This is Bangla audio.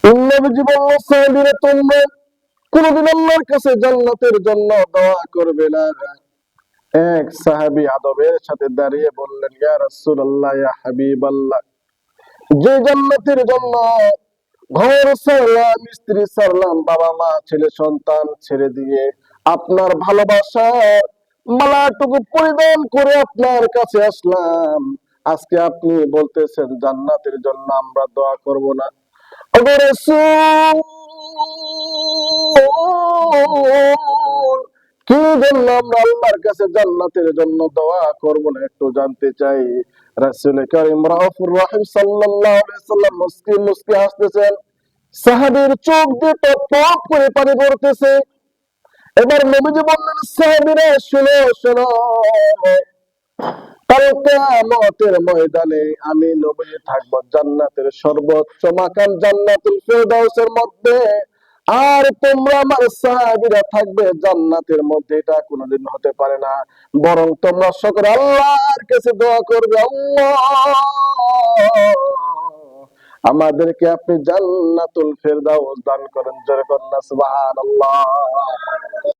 নবীজি বললেন, সাহাবীরা তোমরা কোনদিন আল্লাহর কাছে জান্নাতের জন্য দোয়া করবে না। এক সাহাবী আদবের সাথে দাঁড়িয়ে বললেন, ইয়া রাসূলুল্লাহ, ইয়া হাবিবাল্লাহ, যে জান্নাতের জন্য ঘর ছাড়লাম, স্ত্রী ছাড়লাম, বাবা মা ছেলে সন্তান ছেড়ে দিয়ে আপনার ভালোবাসার মালাটুকু পরিধান করে আপনার কাছে আসলাম, আজকে আপনি বলতেছেন জান্নাতের জন্য আমরা দোয়া করব না? ওগো রাসূল, কি জন্য আমরা আল্লাহর কাছে জান্নাতের জন্য দোয়া করব না একটু জানতে চাই। রাসূল কারীম রাউফুর রহিম সাল্লাল্লাহু আলাইহি ওয়াসাল্লাম মুস্কি মুস্কি হাসতেছেন। সাহাবীর চোখ দিয়ে টপ টপ করে পানি পড়তেছে। এবার নবীজি বললেন, সাহাবীরা শোনো শোনো, কাল কিয়ামতের ময়দানে আমি নবী থাকবো জান্নাতের সর্বোচ্চ মাকাম জান্নাতুল ফিরদাউসের মধ্যে, আর তোমরা আমার সাহাবীরা থাকবে জান্নাতের মধ্যে। এটা কোনোদিন হতে পারে না, বরং তোমরা সকলে আল্লাহর কাছে দোয়া করবে, আল্লাহ আমাদেরকে আপনি জান্নাতুল ফিরদাউস দান করেন। জোরে কন্যা সুবহানাল্লাহ।